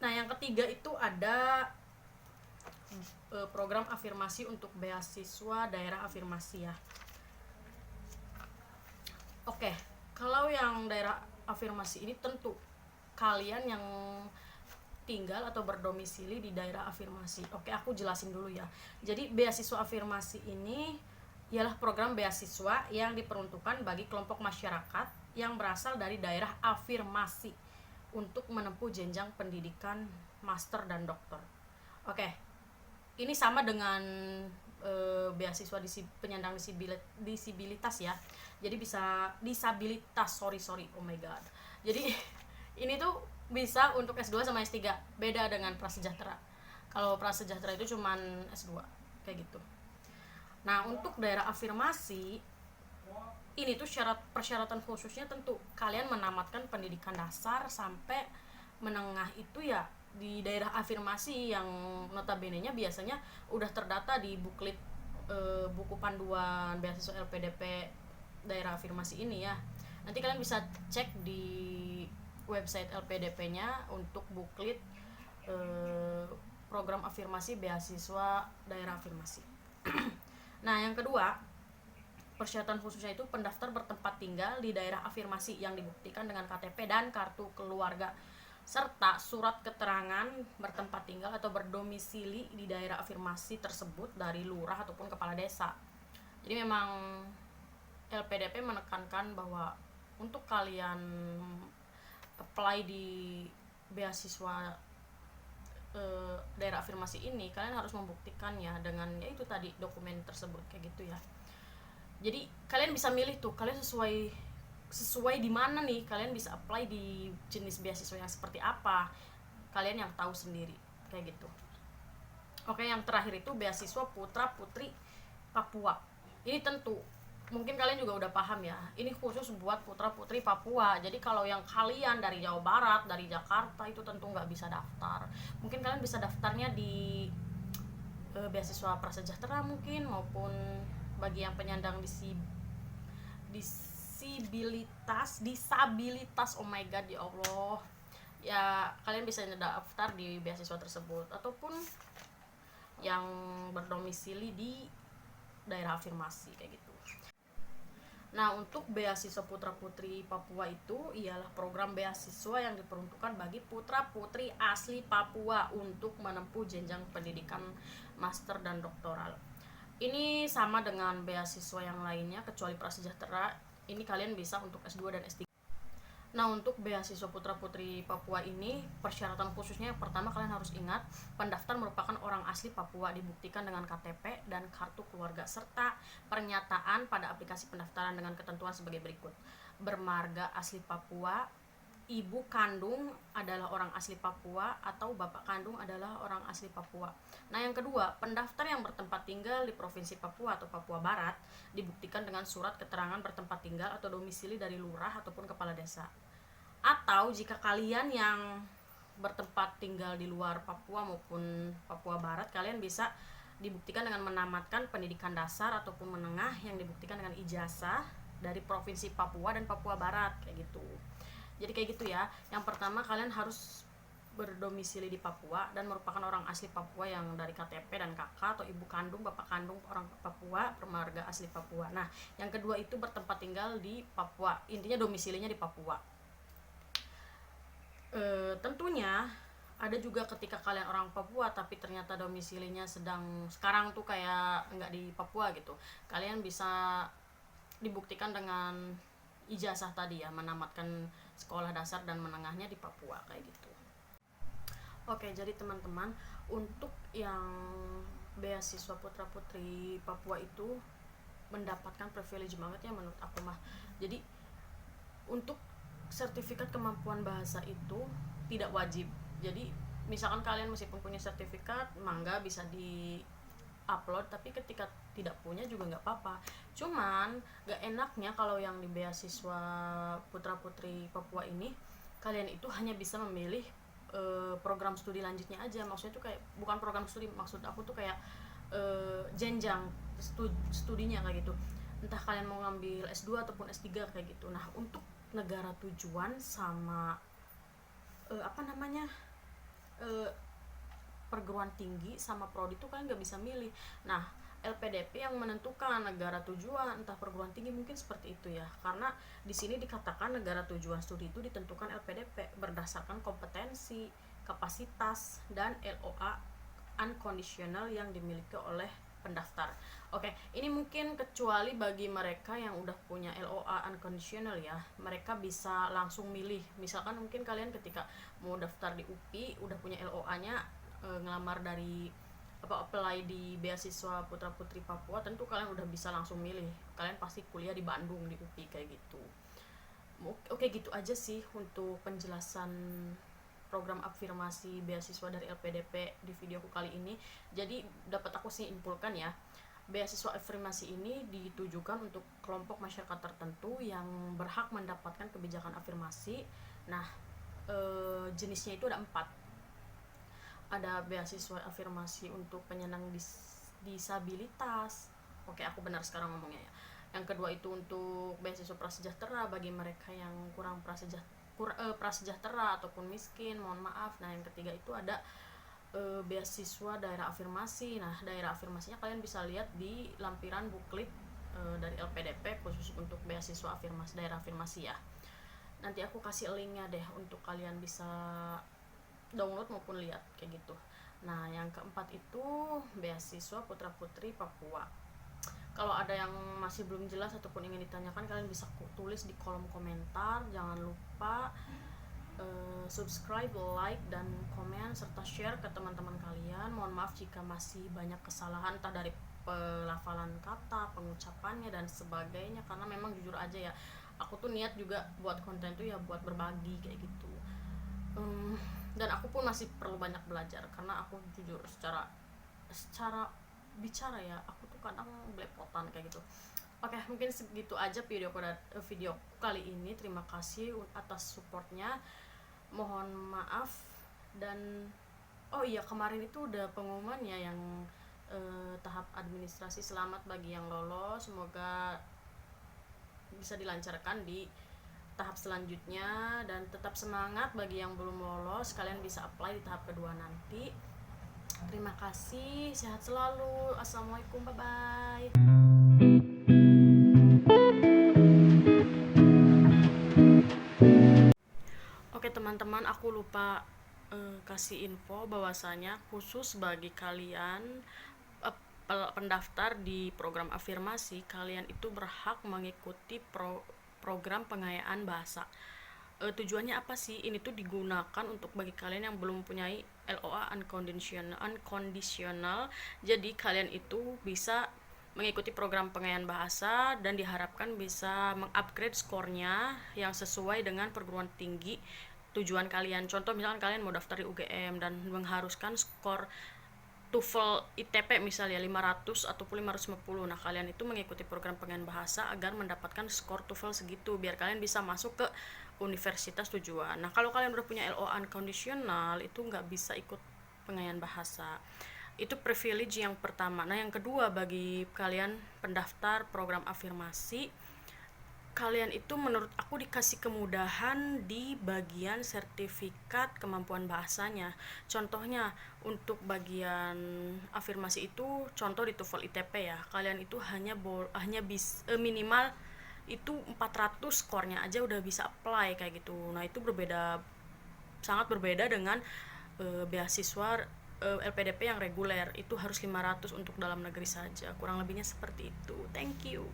Nah, yang ketiga itu ada program afirmasi untuk beasiswa daerah afirmasi ya. Oke, kalau yang daerah afirmasi ini tentu kalian yang tinggal atau berdomisili di daerah afirmasi. Oke, aku jelasin dulu ya. Jadi beasiswa afirmasi ini ialah program beasiswa yang diperuntukkan bagi kelompok masyarakat yang berasal dari daerah afirmasi untuk menempuh jenjang pendidikan master dan doktor. Oke, ini sama dengan beasiswa penyandang disabilitas ya. Jadi bisa disabilitas, sorry, oh my god. Jadi ini tuh bisa untuk S2 sama S3, beda dengan prasejahtera. Kalau prasejahtera itu cuman S2 kayak gitu. Nah, untuk daerah afirmasi ini tuh persyaratan khususnya tentu kalian menamatkan pendidikan dasar sampai menengah itu ya di daerah afirmasi yang notabene-nya biasanya udah terdata di buklet buku panduan beasiswa LPDP daerah afirmasi ini ya. Nanti kalian bisa cek di website LPDP-nya untuk buklet program afirmasi beasiswa daerah afirmasi. Nah, yang kedua, persyaratan khususnya itu pendaftar bertempat tinggal di daerah afirmasi yang dibuktikan dengan KTP dan kartu keluarga serta surat keterangan bertempat tinggal atau berdomisili di daerah afirmasi tersebut dari lurah ataupun kepala desa. Jadi memang LPDP menekankan bahwa untuk kalian apply di beasiswa daerah afirmasi ini, kalian harus membuktikannya dengan yaitu tadi dokumen tersebut kayak gitu ya. Jadi kalian bisa milih tuh, kalian sesuai di mana nih, kalian bisa apply di jenis beasiswa yang seperti apa, kalian yang tahu sendiri kayak gitu. Oke, yang terakhir itu beasiswa putra putri Papua. Ini tentu mungkin kalian juga udah paham ya, ini khusus buat putra putri Papua. Jadi kalau yang kalian dari Jawa Barat, dari Jakarta itu tentu nggak bisa daftar. Mungkin kalian bisa daftarnya di beasiswa prasejahtera mungkin, maupun bagi yang penyandang disabilitas, oh my god ya Allah ya, kalian bisa daftar di beasiswa tersebut ataupun yang berdomisili di daerah afirmasi kayak gitu. Nah, untuk beasiswa putra putri Papua itu ialah program beasiswa yang diperuntukkan bagi putra putri asli Papua untuk menempuh jenjang pendidikan master dan doktoral. Ini sama dengan beasiswa yang lainnya kecuali prasejahtera, ini kalian bisa untuk S2 dan S3. Nah, untuk beasiswa putra putri Papua ini persyaratan khususnya yang pertama, kalian harus ingat pendaftar merupakan orang asli Papua dibuktikan dengan KTP dan kartu keluarga serta pernyataan pada aplikasi pendaftaran dengan ketentuan sebagai berikut: bermarga asli Papua, ibu kandung adalah orang asli Papua atau bapak kandung adalah orang asli Papua. Nah, yang kedua, pendaftar yang bertempat tinggal di Provinsi Papua atau Papua Barat dibuktikan dengan surat keterangan bertempat tinggal atau domisili dari lurah ataupun kepala desa. Atau jika kalian yang bertempat tinggal di luar Papua maupun Papua Barat, kalian bisa dibuktikan dengan menamatkan pendidikan dasar ataupun menengah yang dibuktikan dengan ijazah dari Provinsi Papua dan Papua Barat kayak gitu. Jadi kayak gitu ya. Yang pertama, kalian harus berdomisili di Papua dan merupakan orang asli Papua yang dari KTP dan KK atau ibu kandung, bapak kandung orang Papua, bermarga asli Papua. Nah, yang kedua itu bertempat tinggal di Papua, intinya domisilinya di Papua. Tentunya ada juga ketika kalian orang Papua tapi ternyata domisilinya sekarang tuh kayak enggak di Papua gitu, kalian bisa dibuktikan dengan ijazah tadi ya, menamatkan sekolah dasar dan menengahnya di Papua kayak gitu. Oke, jadi teman-teman, untuk yang beasiswa putra putri Papua itu mendapatkan privilege banget ya menurut aku mah. Jadi untuk sertifikat kemampuan bahasa itu tidak wajib. Jadi misalkan kalian meskipun punya sertifikat, mangga bisa di upload, tapi ketika tidak punya juga nggak apa-apa. Cuman nggak enaknya kalau yang di beasiswa putra putri Papua ini, kalian itu hanya bisa memilih program studi lanjutnya aja. Maksudnya tuh kayak bukan program studi, maksud aku tuh kayak jenjang studinya kayak gitu. Entah kalian mau ngambil S2 ataupun S3 kayak gitu. Nah, untuk negara tujuan sama eh, perguruan tinggi sama prodi itu kalian nggak bisa milih. Nah, LPDP yang menentukan negara tujuan entah perguruan tinggi, mungkin seperti itu ya, karena di sini dikatakan negara tujuan studi itu ditentukan LPDP berdasarkan kompetensi, kapasitas, dan LOA unconditional yang dimiliki oleh pendaftar. Oke, ini mungkin kecuali bagi mereka yang udah punya LOA unconditional ya, mereka bisa langsung milih. Misalkan mungkin kalian ketika mau daftar di UPI udah punya LOA-nya, ngelamar dari apply di beasiswa Putra Putri Papua, tentu kalian udah bisa langsung milih. Kalian pasti kuliah di Bandung di UPI kayak gitu. Oke, gitu aja sih untuk penjelasan program afirmasi beasiswa dari LPDP di videoku kali ini. Jadi dapat aku simpulkan ya, beasiswa afirmasi ini ditujukan untuk kelompok masyarakat tertentu yang berhak mendapatkan kebijakan afirmasi. Nah, jenisnya itu ada 4. Ada beasiswa afirmasi untuk penyandang disabilitas. Oke, aku benar sekarang ngomongnya ya. Yang kedua itu untuk beasiswa prasejahtera bagi mereka yang kurang prasejahtera ataupun miskin, mohon maaf. Nah, yang ketiga itu ada beasiswa daerah afirmasi. Nah, daerah afirmasinya kalian bisa lihat di lampiran buklet dari LPDP khusus untuk beasiswa afirmasi, daerah afirmasi ya. Nanti aku kasih linknya deh untuk kalian bisa download maupun lihat kayak gitu. Nah, yang keempat itu beasiswa Putra Putri Papua. Kalau ada yang masih belum jelas ataupun ingin ditanyakan, kalian bisa tulis di kolom komentar. Jangan lupa subscribe, like, dan komen serta share ke teman-teman kalian. Mohon maaf jika masih banyak kesalahan entah dari pelafalan kata, pengucapannya, dan sebagainya, karena memang jujur aja ya, aku tuh niat juga buat konten tuh ya buat berbagi kayak gitu. Dan aku pun masih perlu banyak belajar, karena aku jujur secara bicara ya, aku tuh kadang belepotan kayak gitu. Oke, mungkin segitu aja video kali ini. Terima kasih atas supportnya, mohon maaf. Dan oh iya, kemarin itu udah pengumuman ya yang tahap administrasi. Selamat bagi yang lolos, semoga bisa dilancarkan di tahap selanjutnya, dan tetap semangat bagi yang belum lolos, kalian bisa apply di tahap kedua nanti. Terima kasih, sehat selalu, assalamualaikum, bye bye. Oke teman-teman, aku lupa kasih info bahwasanya khusus bagi kalian pendaftar di program afirmasi, kalian itu berhak mengikuti program pengayaan bahasa. Tujuannya apa sih? Ini tuh digunakan untuk bagi kalian yang belum punya LOA unconditional. Jadi kalian itu bisa mengikuti program pengayaan bahasa dan diharapkan bisa mengupgrade skornya yang sesuai dengan perguruan tinggi tujuan kalian. Contoh misalkan kalian mau daftar di UGM dan mengharuskan skor TOEFL ITP misalnya 500 ataupun 550. Nah, kalian itu mengikuti program pengayaan bahasa agar mendapatkan skor TOEFL segitu biar kalian bisa masuk ke universitas tujuan. Nah, kalau kalian udah punya LOA unconditional itu nggak bisa ikut pengayaan bahasa. Itu privilege yang pertama. Nah, yang kedua, bagi kalian pendaftar program afirmasi, kalian itu menurut aku dikasih kemudahan di bagian sertifikat kemampuan bahasanya. Contohnya untuk bagian afirmasi itu, contoh di TOEFL ITP ya, kalian itu hanya minimal itu 400 skornya aja udah bisa apply kayak gitu. Nah, itu sangat berbeda dengan beasiswa LPDP yang reguler, itu harus 500 untuk dalam negeri saja. Kurang lebihnya seperti itu. Thank you.